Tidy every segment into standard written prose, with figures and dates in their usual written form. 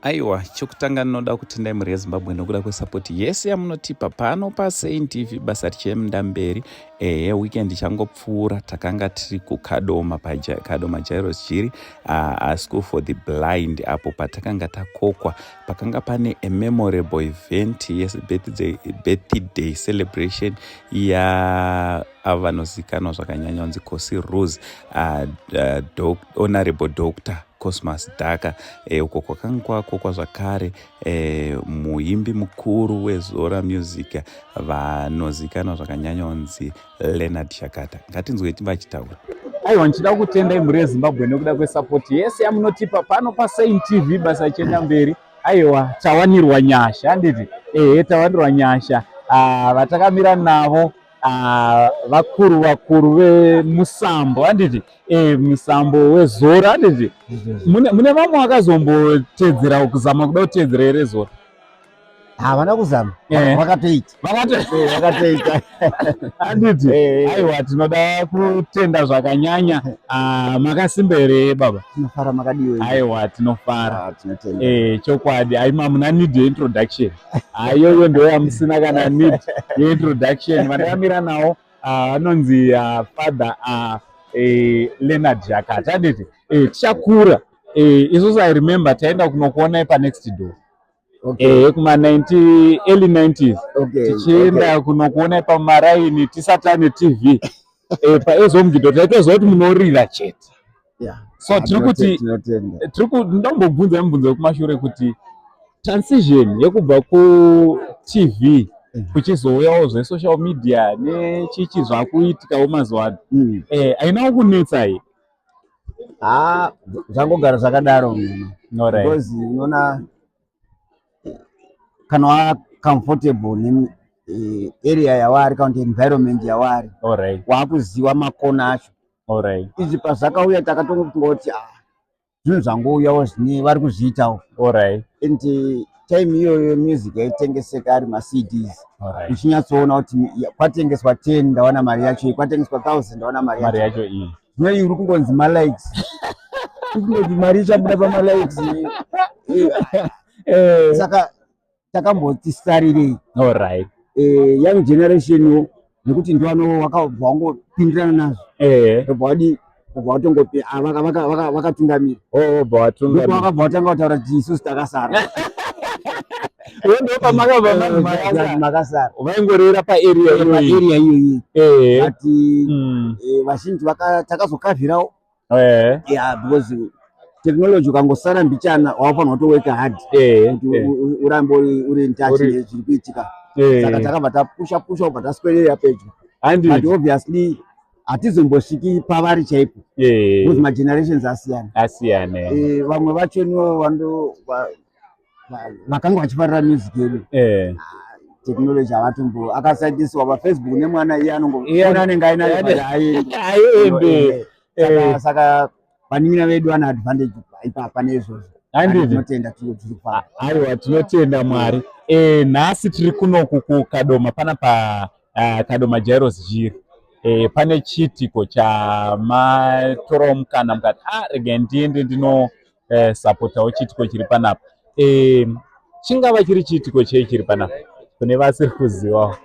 Aiwa, chokutanga ndinoda kutendai mhuri yeZimbabwe nokuda kwesapoti yese yamunotipa pano paSain TV. Basa richienda mberi. Weekend ichangopfuura takanga tiri kukadoma Kadoma Jairos Jiri School for the Blind, apo patakanga takokwa. Pakanga pane a memorable event, yes, birthday celebration ya avanozikanwa zvakanyanya kunzi Kosi Rose, Honorable Dr. Cosmas Daka, uko kwakanga kwakokwa zvakare muimbi mukuru weZora Music vanozikanwa zvakanyanya kunzi Leonard Shakata. Ngatinzwe vachitaura. Aiwa, nchida kutendai mhuri yeZimbabwe nokuda kwesapoti yese yamunotipa pano paSain TV. Basa richienda mberi. Aiwa, tawanirwa nyasha, handiti? Tawanirwa nyasha. Vatakamira navo vakuru vemusambo, handiti? Musambo weZora, handiti? Mune vamwe vakazombotedzera kuzama kuda kutedzera ere Zora? Havana kuzama, vakatoita. Handiti? Aiwa, tinoda kutenda zvakanyanya. Makasimba ere baba? Tinofara makadiwe. Aiwa, tinofara. Tinotenda. Chokwadi, aima muna need introduction. Iyoyo ndio yamusina kana need introduction. Vanakamira nawo anonzi father Leonard Shakata, handiti? Tichakura. Isusu I remember taenda kunokuona paNext Door. Kuma early 90s. Tichienda kunokuona pamaraini tisatane TV. Paezomgido taitozwa kuti munorira chete. So ndombobvunza mibvunzo yekumashure kuti transition yekubva kuTV kuchizouyawo zvesocial media nechichi zvakuitikawo mazuva ano haina kunetsa here? Zvangogara zvakadaro because unoona kana wa comfortable area yavari kana environment yavari, wakuziva makona acho. Izvi pazvakauya takatongoti zvinhu zvangouyawo zvine vari kuzviitawo. And time iyoyo music yaitengeseka ari maCDs. Uchinyatsoona kuti kwatengeswa 10 ndawana mari yacho, kwatengeswa 1000 ndawana mari yacho. Zvino iri kungonzi malikes. Kuti mari ichabuda pamalikes. Saka takamboti starirei. Young generation nekuti ndivano wakangopindirana nazvo. Vatongopi vakatungamira. Vakabva vatanga kutaura kuti isusu takasara. Makasara. Vaingorera paarea iyoyi. Ati vazhinji takazokavhirawo. Because technology ukangosara mbichana wafanira kutoweka hard. Urambe uri in touch nezviri kuitika. Saka takabva tapusha kubva taswedera pedyo. But obviously hatizombosviki pavari chaipo. Because magenerations asiyana. Vamwe vacho nivo vakanga vachifarira music yedu. Technology havatombo akasaidiswa paFacebook nemwana iye anongoona anenge ainaye. Saka vanimira vedu vane advantage pane izvozvo. Tinotenda tirikufara. Aiwa, tinotenda Mwari. Nhasi tiri kunoku kuKadoma, pana Kadoma Jairos Jiri. Pane chiitiko chamatora mukana mukati regai ndiende ndinosapotawo chiitiko chiri panapa. Chingava chiri chiitiko chei chiri panapa kune vasiri kuzivawo?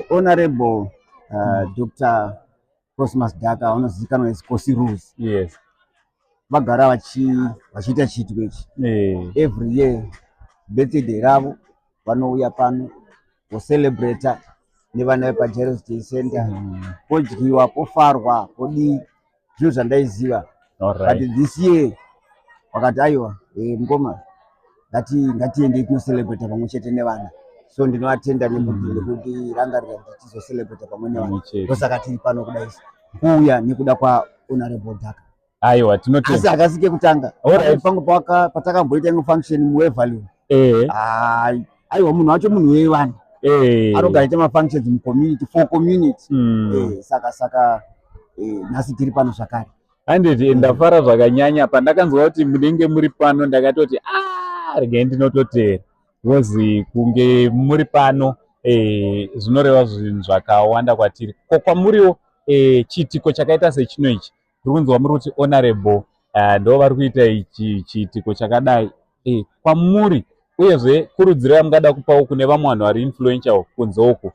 Honorable Dr. Cosmas Daka, unozivikanwa as Kosi Rose. Vagara vachiita chiitiko ichi. Every year birthday ravo vanouya pano kucelebrata nevana vepaJairos Day Center. Podyiwa, pofarwa, podii, zvinhu zvandaiziva. But this year wakati aiwa ngoma ngatiende tinocelebrata pamwe chete nevana. So ndinoatenda nekuti rangarira kuti tizocelebrata pamwe nevana. Ndosaka tiri pano kudaisi kuuya nekuda kwaHonorable Daka. Aiwa, tinotenda. Asi akasike kutanga. Pangu patakamboita function muWevalue. Aiwa, munhu wacho munhu wevana. Anogara aita mafunctions mucommunity for community. Saka nhasi tiri pano zvakare. Handiti ndafara zvakanyanya pandakanzwa kuti munenge muri pano, ndakatoti regai ndinototera. Because kunge muri pano zvinoreva zvinhu zvakawanda kwatiri. Kwamuriwo chiitiko chakaita sechino ichi tiri kunzwa muri kuti Honorable ndo vari kuita ichi chiitiko chakadai. Kwamuri uyezve kurudziro yamungada kupawo kune vamwe vanhu vari influential kunze uku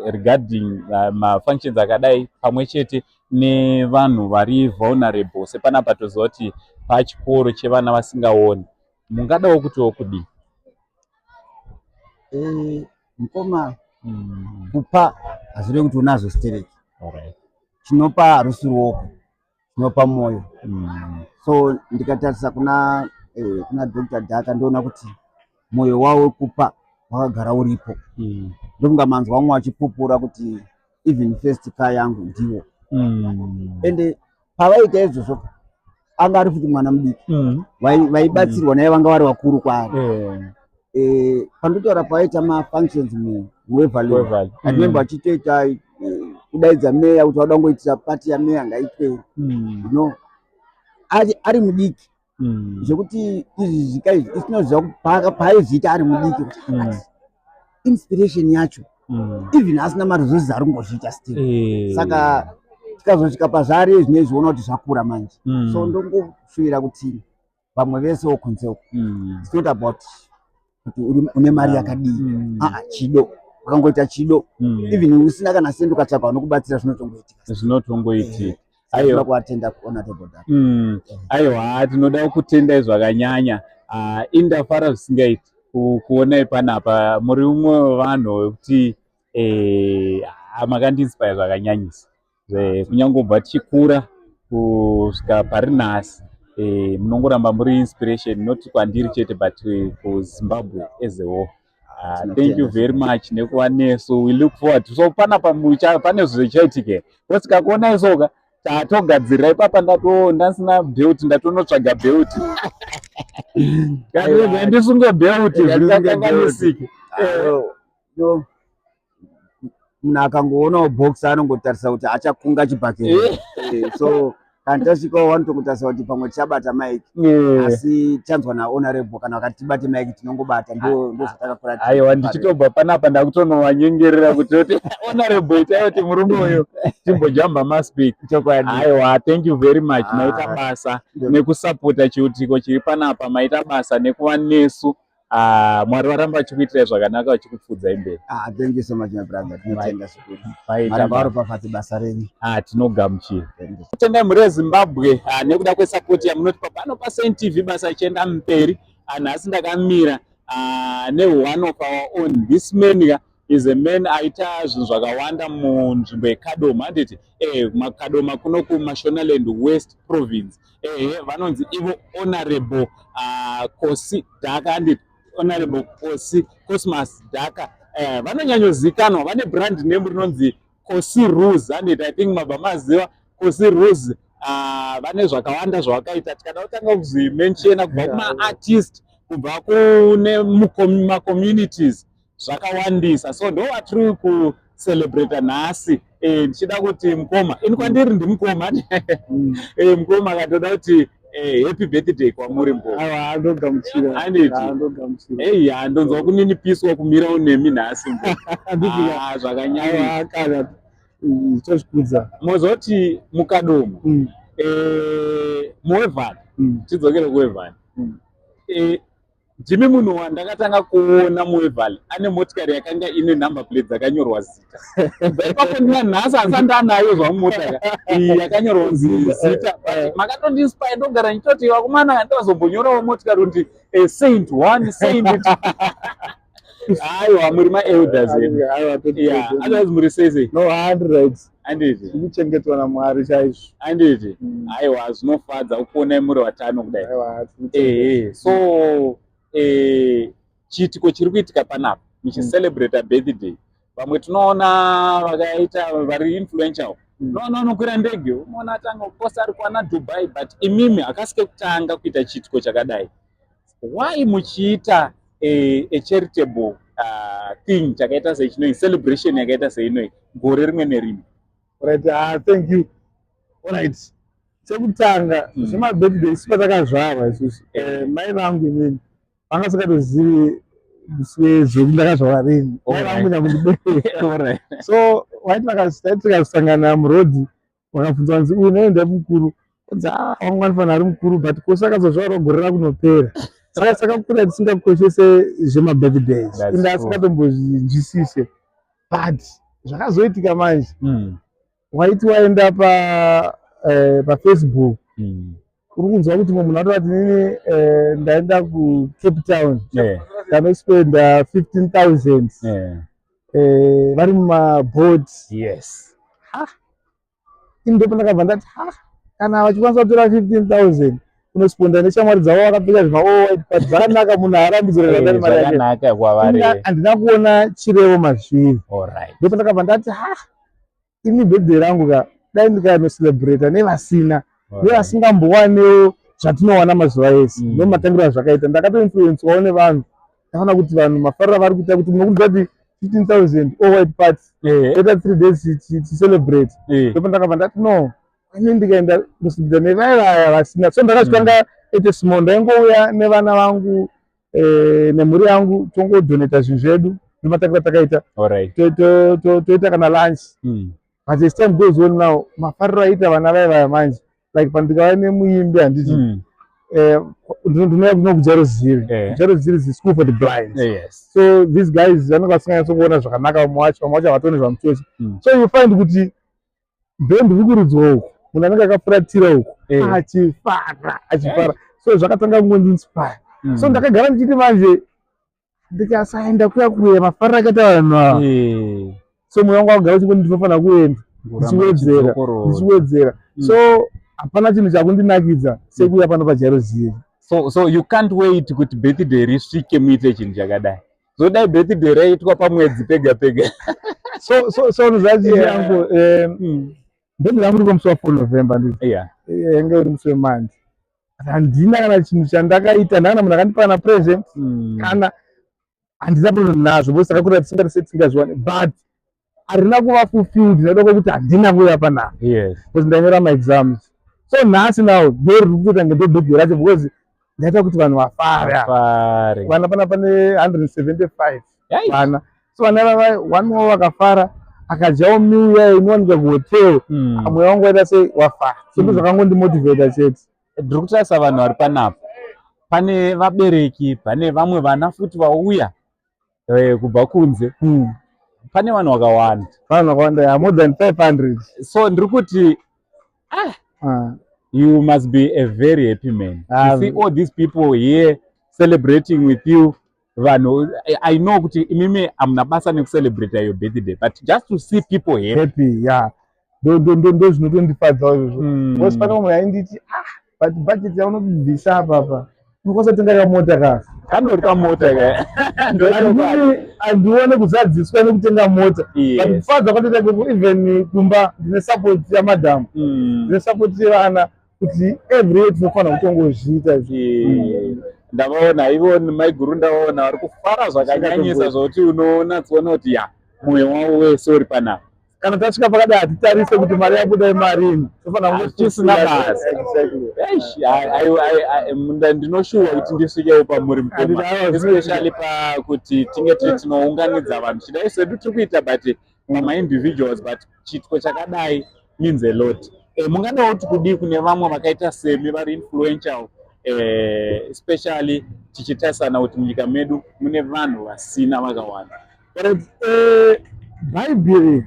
regarding mafunctions akadai pamwe chete nevanhu vari vulnerable sepanapa toziva kuti pachikoro chevana vasingaoni, mungadawo kutiwo kudii? Mukoma kupa hazvirevi kuti unazo stereki, chinopa harusi ruoko, chinopa mwoyo. So ndikatarisa kuna Dr. Dhaka ndoona kuti mwoyo wavo wekupa wakagara uripo. Ndokungamanzwa vamwe vachipupura kuti even first car yangu ndiwo. Ende pavaita izvozvo anga ari futi mwana mudiki vaibatsirwa naye vanga vari vakuru kwaari. Pandotaura pavaita mafunctions muWeverly andimemba vachitoita kudaidza meya kuti vada kungoitira pati yameya ngaitwe ari mudiki zvekuti izvi zvikaizvi isinoziva paaiziita ari mudiki inspiration yacho even asina maresources ari kungozviita still. Saka tikazosvika pazvaari zvine zviona kuti zvakura manje. So ndongoshuwira kuti vamwe vese wokunze uku it's not about kuti une mari yakadii, chido ukangoita chido even usina kana sendi ukatsvaka vanokubatsira zvinotongoitika. Aiwa kuatenda kuona tebodha. Aiwa tinoda kutendai zvakanyanya. Indafara zvisingaiti kuonai panapa muri umwe wevanhu wekuti makandiinspire zvakanyanyisa. Kunyangobva tichikura kusvika pari nhasi munongoramba muri inspiration not kwandiri chete but kuZimbabwe as a whole. Thank you very much nekuva nesu. We look forward. So panapa pane zvichaitika tikakuonai soka tatogadzirira ipapa ndasina belt ndatonotsvaga belt kana ndisunge belt zvikanganisike. Munhu akangoonawo box anongotarisa kuti achakunga chibhakeri. So kana tasvikawo vanotongotarisa kuti pamwe tichabata maiki asi chanzwa nahonorable kana vakati tibate maiki tinongobata. Ndo zvatakakura. Aiwa ndichitobva panapa ndakutonovanyengerera kuti honorable itai kuti murume uyu timbojamba maspik. Aiwa thank you very much. Maita basa nekusapota chiutiko chiri panapa, maita basa nekuva nesu. Mwari varamba vachikuitirai zvakanaka vachikupfudzai mberi. Thank you so much my brother. Tinotenda zvikuru. Mwari pafadzi basa renyu. Tinogamuchira. Kutendai muri veZimbabwe nekuda kwesapoti yamunotipa pano paSaint TV basa richienda mberi. Nhasi ndakamira one of our own. This man is a man aita zvinhu zvakawanda munzvimbo yeKadoma. Handiti Kadoma kuno kuMashonaland West Province. Vanonzi ivo Honorable Kosi Dhaka. Handiti Honorable Kosi Cosmas Dhaka. Vanonyanyozikanwa, vane brand name rinonzi Kosi Ruse. Handiti I think mabamaziva Kosi Ruse. Vane zvakawanda zvavakaita. Tikada kutanga kuzimenshena kubva kuma-artist, kubva kune ma-communities zvakawandisa. So ndo vatiri kucelebrate nhasi. Ndichida kuti mukoma ini kwandiri ndimukoma mukoma akatoda kuti happy birthday kwamuri mukoma. Andogamuchira. Handiti ndonzwa kuninipiswa kumira unemi nhasi zvakanyanya kana zvichazvikudza. Mozoti muKadoma muWeverly tidzokere kuWeverly. Ndimi munhu wandakatanga kuona muWeverly ane motikari yakanga ine number plate dzakanyorwa zita. Ipapo ndina nhasi asi ndanayo zvamumota yakanyorwa zita. Makatondiinspire ndogara ndichiti vakomana ndazombonorawo motikari kuti Saint 1 Saint. Aiwa muri ma-elders. Otherwise muri sei? No 100. Handiti kuchengetwa naMwari chaizvo. Handiti aiwa zvinofadza kuonai muri vatano kudai. So chiitiko chiri kuitika panapa muchicelebrate birthday. Vamwe tinoona vakaita vari influential. Nokwira ndege unoona atanga kuposta ari kwana Dubai, but imimi akasike kutanga kuita chiitiko chakadai. Why muchiita a charitable thing chakaita seichinoyi, celebration yakaita seinoi gore rimwe nerimwe? Alright, thank you. Alright. Chekutanga zvemabirthday sipa takazvarwa isusu. Mai vangu inini vangasingatozivi zvekundakazvarwa rini. Mai vangu nyakundibereka. So waiti tikasangana murodhi vakabvunza kunzi uyu naenda mukuru wangu anofanira ari mukuru but kosi akazozvaura gorera kunopera saka kukura tisingakoshese zvemabirthdays ende asingatombozvinzwisise but zvakazoitika manje waiti waenda pafacebook uri kunzwa kuti munhu atoti nini ndaenda kuCape Town ndanospenda 15,000 vari mumaboat ini ndipo ndakabva ndati kana vachikwanisa kutora 15,000 unosponda neshamwari dzavo vakapfeka zvima but zvakanaka munhu haarambidzwe kuti mari yake handina kuona chirevo mazviri ndipo ndakabva ndati ini birthday rangu dai ndikanocelebrata nevasina nevasingambowanewo zvatinowana mazuva ese nomatangiro azvakaita ndakatoinfluenswawo nevanhu ndakaona kuti vanhu mafariro vari kuita kuti munokuudza kuti 15,000 white parts later 3 days ticelebrate ndipo ndakabva ndati no ini ndikaenda kusvika nevaya vasina so ndakasvika ete small ndaingouya nevana vangu nemhuri yangu tongodonata zvinhu zvedu nematakira takaita toita kana lunch but as time goes on now mafariro aita vana vaya manje like pandikava nemuimbi handiti ndinoya kuno kujaroziri school for the blind so these guys vanenge vasinganyatso kuona zvakanaka vamwe vacho havatoni zvamuchochi so you find kuti bhendi riri kuridzwa uku munhu anenge akafuratira uku achifara so zvakatanga kungondiinspire so ndakagara ndichiti manje ndikasaenda kuya mafariro akaita vanhu ava so mwoyo wangu wakagara uchingoti ndinofanira kuenda ndichiwedzera so hapana chinhu chakundinakidza sekuya pano paJeruzalema so you can't wait kuti birthday risvike muite chinhu chakadai so dai birthday raitwa pamwedzi pega pega so nozachii yangu birthday yangu iri pamusi wa4 November yange iri musi wemanje handina kana chinhu chandakaita ndakana munhu akandipana present kana handina problem nazvo bose takakura tisingarizwani but harina kuva fulfilled nekuda kwekuti handina kuya panapa because ndainyora maexams so nhasi nawo dori riri kuita ngedobhedhi racho because ndaita kuti vanhu vafare vana pana pane 175 vana so vana vava one wavo vakafara akajawo miuya inowanika kuhotel mweya wangu waita sei wafara so ndo zvakangondimotivata chete ndiri kutarisa vanhu vari panapa pane vabereki pane vamwe vana futi vauya kubva kunze pane vanhu vakawanda more than 500 so ndiri kuti you must be a very happy man to see all these people here celebrating with you vanhu I know kuti imimi hamuna basa nekucelebrate your birthday but just to see people happy ndo zvinotondifadza izvozvo because pane umwe ainditi but budget yaunobvisa apapa unokwanisa kutenga kamota kasi kandori kamota handione kuzadziswa nekutenga mota but kufadza kwatoita kuti even kumba ndine support yamadhamu ndine support yevana kuti every year tinofanira kutongozviita ndavaona ivo maiguru ndavaona vari kufara zvakanyanyisa zvokuti unoona kuti mwoyo wavo wese uri panapa kana tasvika pakadai hatitarise kuti mari yabuda imarini tofanira tisina basa ndinoshuwa kuti ndisvikewo pamuri mukoma especially pakuti tinge tinounganidza vanhu chidai sedu tiri kuita but pamaindividuals but chitiko chakadai means a lot mungadawo kuti kudii kune vamwe vakaita semi vari influential especially tichitarisana kuti munyika medu mune vanhu vasina vakawanda bhaibheri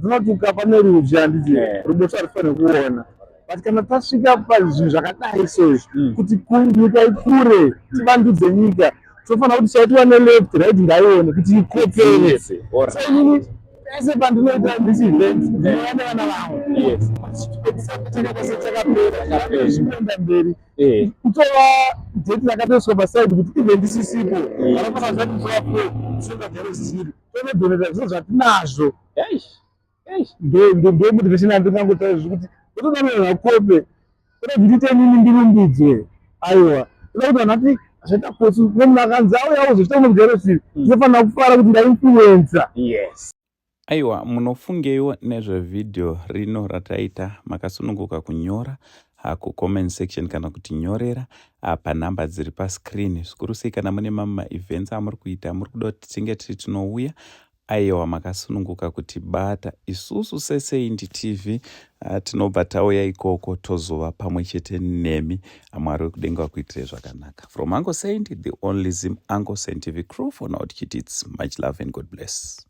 rinoti ukapa nerudzi handiti ruboshwa harifaniri kuona but kana tasvika pazvinhu zvakadai sezvo kuti nyika ikure tivandudze nyika tofanira kuti chaitiwa neleft right ngaione kuti ikopere sainini pese pandinoita this event ndinoona nevana vangu chakapera mberi kutova deti rakatoiswa pasaidi kuti event isisipo vanofanira zvati mvurapo tonodoneta zviro zvatinazvo ndomotivation andingangotaura zvekuti totodanira kope toda kuti ndiite nini ndirumbidzwe aiwa toda kuti vanhu vati zvaita kosi nemunhu akanzi auyawo zvichita mujerusiri tinofanira kufara kuti ndainfluensa aiwa munofungeiwo nezvevhidhiyo rino rataita makasununguka kunyora kucomment section kana kutinyorera panhamba dziri pascreen zvikuru sei kana mune mamwe maevents amuri kuita muri kuda kuti tinge tiri tinouya aiwa makasununguka kuti bata. Isusu seSaint TV tinobva tauya ikoko tozova pamwe chete nemi. Mwari wekudenga kuitire zvakanaka. From Uncle Saint, the only Zim Uncle Saint TV crew, for now, it's much love and God bless.